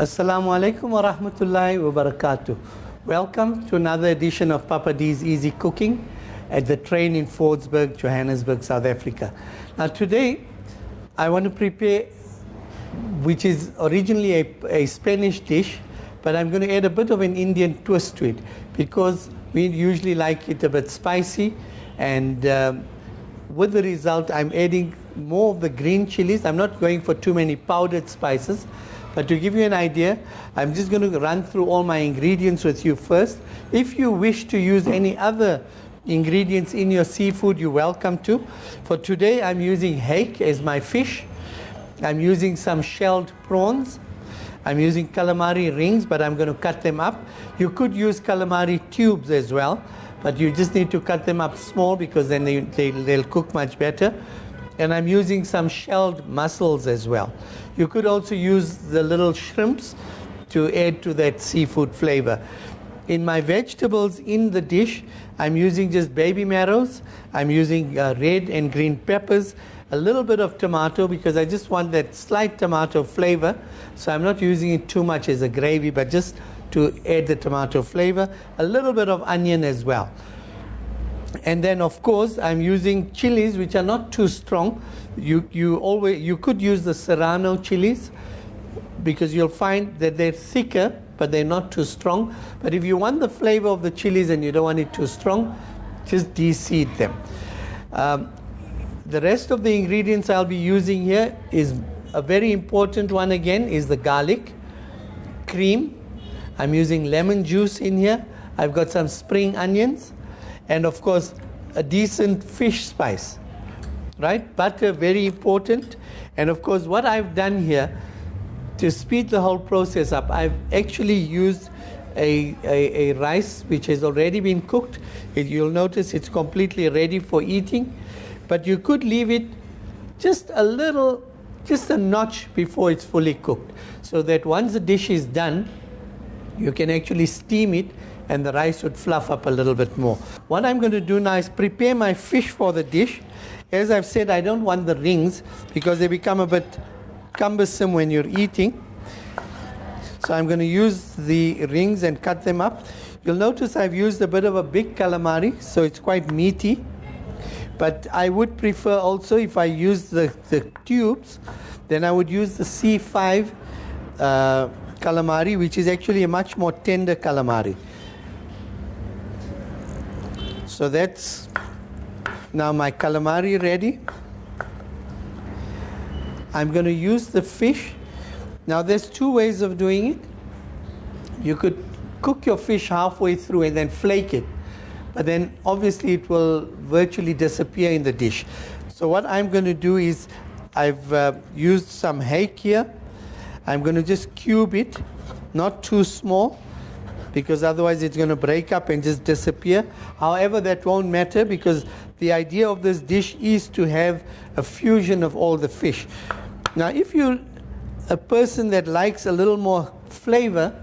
Assalamu alaikum wa rahmatullahi wa barakatuh. Welcome to another edition of Papa D's Easy Cooking at the train in Fordsburg, Johannesburg, South Africa. Now today I want to prepare, which is originally a Spanish dish, but I'm going to add a bit of an Indian twist to it because we usually like it a bit spicy, and with the result I'm adding more of the green chilies. I'm not going for too many powdered spices. But to give you an idea, I'm just going to run through all my ingredients with you first. If you wish to use any other ingredients in your seafood, you're welcome to. For today, I'm using hake as my fish. I'm using some shelled prawns. I'm using calamari rings, but I'm going to cut them up. You could use calamari tubes as well, but you just need to cut them up small because then they'll cook much better. And I'm using some shelled mussels as well. You could also use the little shrimps to add to that seafood flavor. In my vegetables in the dish, I'm using just baby marrows. I'm using red and green peppers, a little bit of tomato because I just want that slight tomato flavor. So I'm not using it too much as a gravy, but just to add the tomato flavor. A little bit of onion as well. And then, of course, I'm using chilies which are not too strong. You could use the serrano chilies because you'll find that they're thicker, but they're not too strong. But if you want the flavor of the chilies and you don't want it too strong, just de-seed them. The rest of the ingredients I'll be using here is a very important one again, is the garlic, cream. I'm using lemon juice in here. I've got some spring onions. And of course, a decent fish spice, right? Butter, very important. And of course, what I've done here to speed the whole process up, I've actually used a rice which has already been cooked. You'll notice it's completely ready for eating, but you could leave it just a notch before it's fully cooked, so that once the dish is done, you can actually steam it and the rice would fluff up a little bit more. What I'm going to do now is prepare my fish for the dish. As I've said, I don't want the rings because they become a bit cumbersome when you're eating. So I'm going to use the rings and cut them up. You'll notice I've used a bit of a big calamari, so it's quite meaty. But I would prefer also, if I use the tubes, then I would use the C5 calamari, which is actually a much more tender calamari. So that's now my calamari ready. I'm going to use the fish. Now there's two ways of doing it. You could cook your fish halfway through and then flake it, but then obviously it will virtually disappear in the dish. So what I'm going to do is I've used some hake here. I'm going to just cube it, not too small, because otherwise it's going to break up and just disappear. However, that won't matter because the idea of this dish is to have a fusion of all the fish. Now, if you're a person that likes a little more flavor,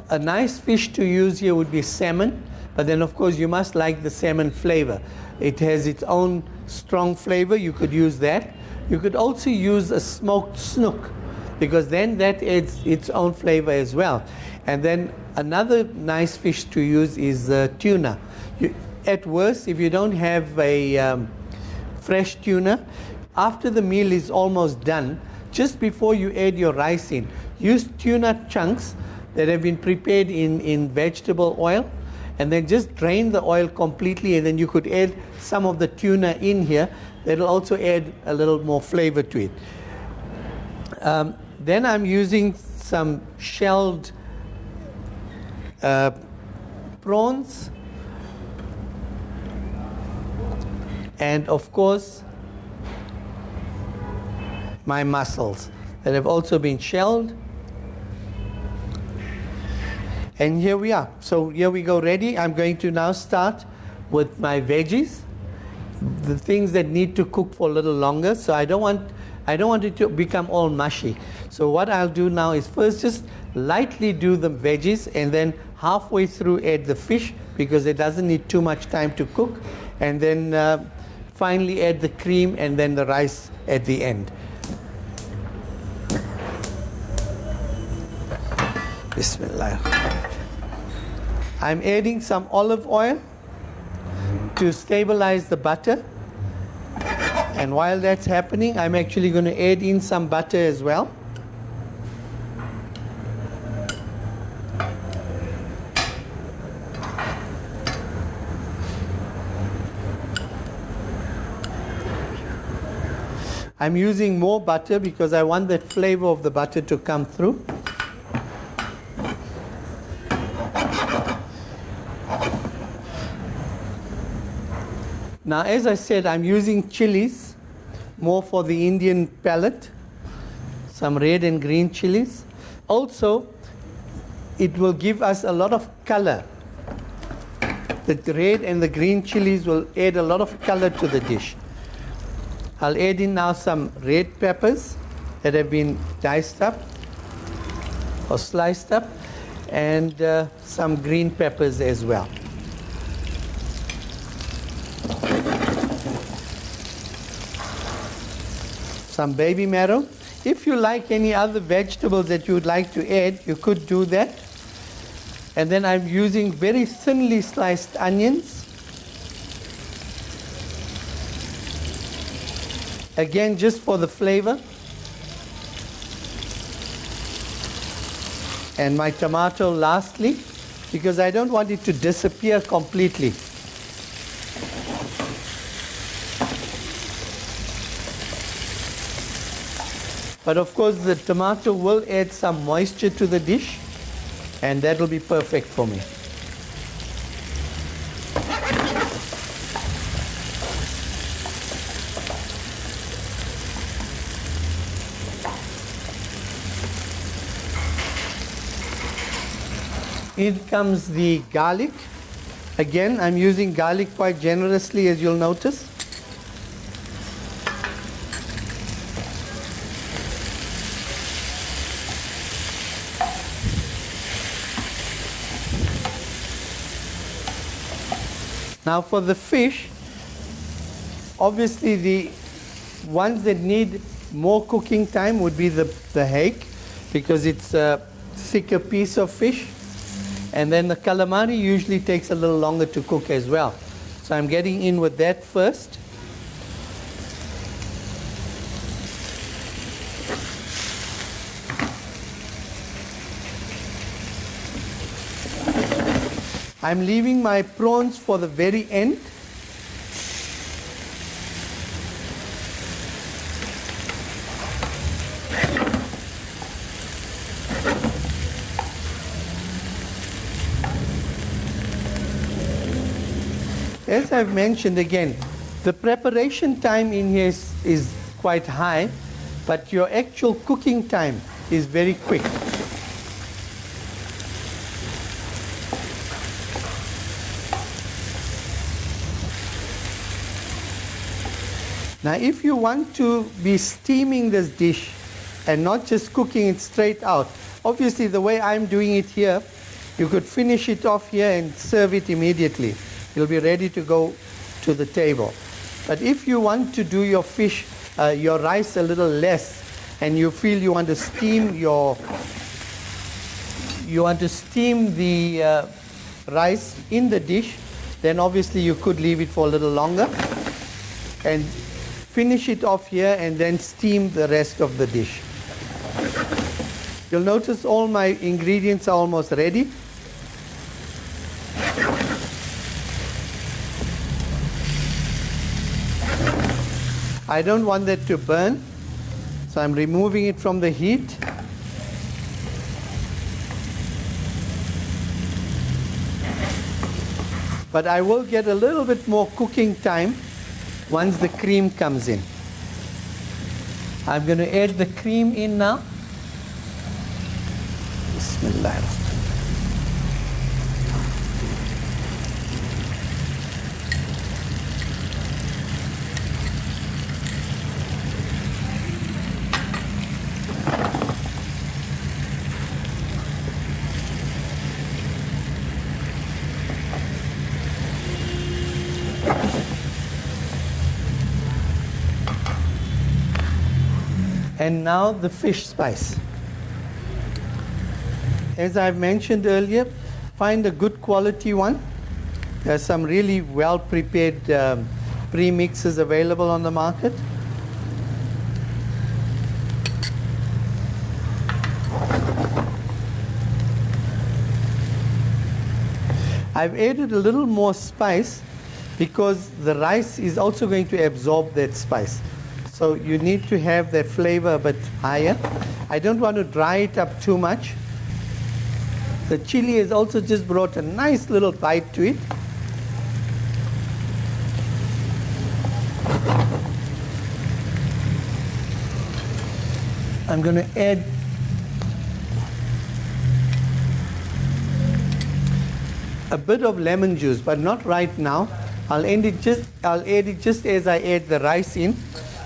a nice fish to use here would be salmon, but then of course you must like the salmon flavor. It has its own strong flavor. You could use that. You could also use a smoked snook, because then that adds its own flavor as well. And then another nice fish to use is tuna. At worst, if you don't have a fresh tuna, after the meal is almost done, just before you add your rice in, use tuna chunks that have been prepared in vegetable oil, and then just drain the oil completely, and then you could add some of the tuna in here. That'll also add a little more flavor to it. Then I'm using some shelled prawns, and of course my mussels that have also been shelled. And here we are. So here we go, ready. I'm going to now start with my veggies, the things that need to cook for a little longer. So I don't want it to become all mushy. So what I'll do now is first just lightly do the veggies, and then halfway through add the fish because it doesn't need too much time to cook, and then finally add the cream and then the rice at the end. Bismillah. I'm adding some olive oil to stabilize the butter. And while that's happening, I'm actually going to add in some butter as well. I'm using more butter because I want that flavor of the butter to come through. Now, as I said, I'm using chilies, more for the Indian palate, some red and green chilies. Also, it will give us a lot of color. The red and the green chilies will add a lot of color to the dish. I'll add in now some red peppers that have been diced up or sliced up, and some green peppers as well. Some baby marrow. If you like any other vegetables that you would like to add, you could do that. And then I'm using very thinly sliced onions. Again, just for the flavor. And my tomato lastly, because I don't want it to disappear completely. But of course, the tomato will add some moisture to the dish, and that will be perfect for me. In comes the garlic. Again, I'm using garlic quite generously, as you'll notice. Now for the fish, obviously the ones that need more cooking time would be the hake, because it's a thicker piece of fish. And then the calamari usually takes a little longer to cook as well. So I'm getting in with that first. I'm leaving my prawns for the very end. As I've mentioned again, the preparation time in here is quite high, but your actual cooking time is very quick. Now, if you want to be steaming this dish and not just cooking it straight out, obviously the way I'm doing it here, you could finish it off here and serve it immediately. You'll be ready to go to the table. But if you want to do your fish, your rice a little less, and you feel you want to steam the rice in the dish, then obviously you could leave it for a little longer and finish it off here and then steam the rest of the dish. You'll notice all my ingredients are almost ready. I don't want that to burn, so I'm removing it from the heat. But I will get a little bit more cooking time once the cream comes in. I'm going to add the cream in now. Bismillah. And now the fish spice. as I've mentioned earlier, find a good quality one. There's some really well prepared pre-mixes available on the market. I've added a little more spice because the rice is also going to absorb that spice. So you need to have that flavor a bit higher. I don't want to dry it up too much. The chili has also just brought a nice little bite to it. I'm going to add a bit of lemon juice, but not right now. I'll add it just as I add the rice in,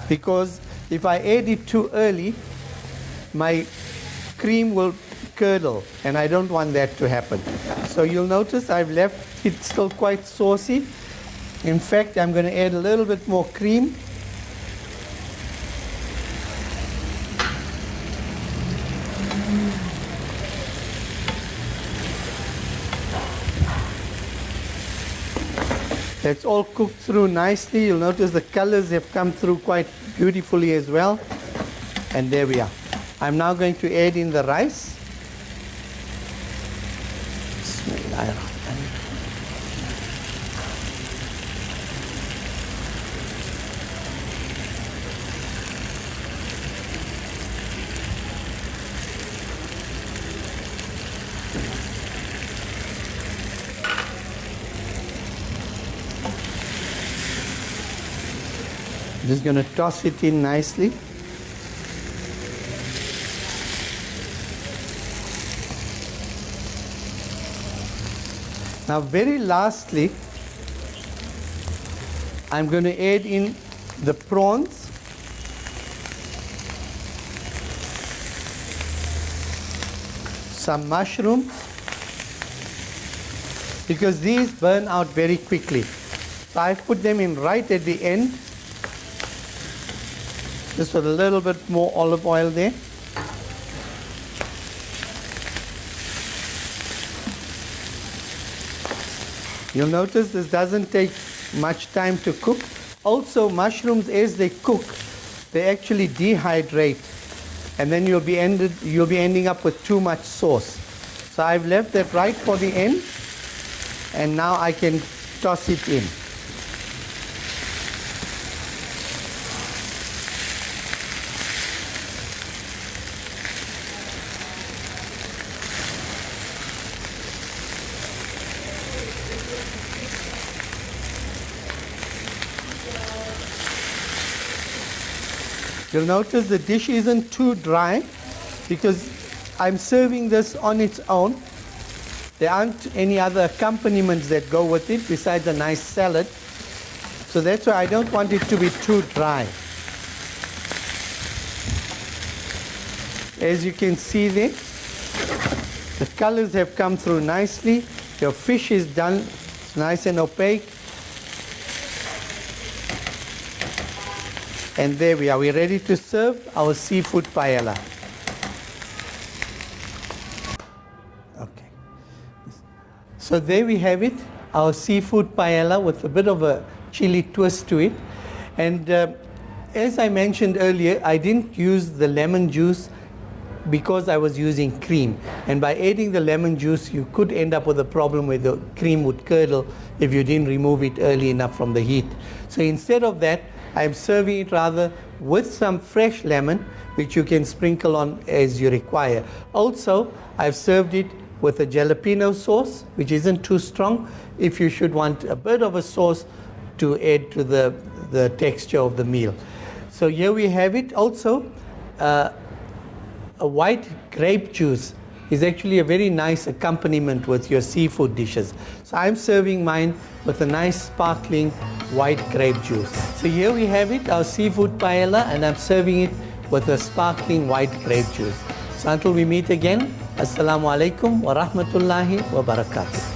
because if I add it too early, my cream will curdle, and I don't want that to happen. So you'll notice I've left it still quite saucy. In fact, I'm going to add a little bit more cream. It's all cooked through nicely. You'll notice the colors have come through quite beautifully as well. And there we are. I'm now going to add in the rice. Just going to toss it in nicely. Now, very lastly, I'm going to add in the prawns. Some mushrooms, because these burn out very quickly. So I've put them in right at the end. Just with a little bit more olive oil there. You'll notice this doesn't take much time to cook. Also, mushrooms, as they cook, they actually dehydrate, and then you'll be ending up with too much sauce. So I've left that right for the end, and now I can toss it in. You'll notice the dish isn't too dry because I'm serving this on its own. There aren't any other accompaniments that go with it besides a nice salad. So that's why I don't want it to be too dry. As you can see there, the colors have come through nicely. Your fish is done, it's nice and opaque. And there we are, we're ready to serve our seafood paella. Okay. So there we have it, our seafood paella with a bit of a chili twist to it. And as I mentioned earlier, I didn't use the lemon juice because I was using cream. And by adding the lemon juice, you could end up with a problem where the cream would curdle if you didn't remove it early enough from the heat. So instead of that, I'm serving it rather with some fresh lemon, which you can sprinkle on as you require. Also, I've served it with a jalapeno sauce, which isn't too strong, if you should want a bit of a sauce to add to the texture of the meal. So here we have it. Also, a white grape juice is actually a very nice accompaniment with your seafood dishes. So I'm serving mine with a nice sparkling white grape juice. So here we have it, our seafood paella, and I'm serving it with a sparkling white grape juice. So until we meet again, Assalamu alaikum wa rahmatullahi wa barakatuh.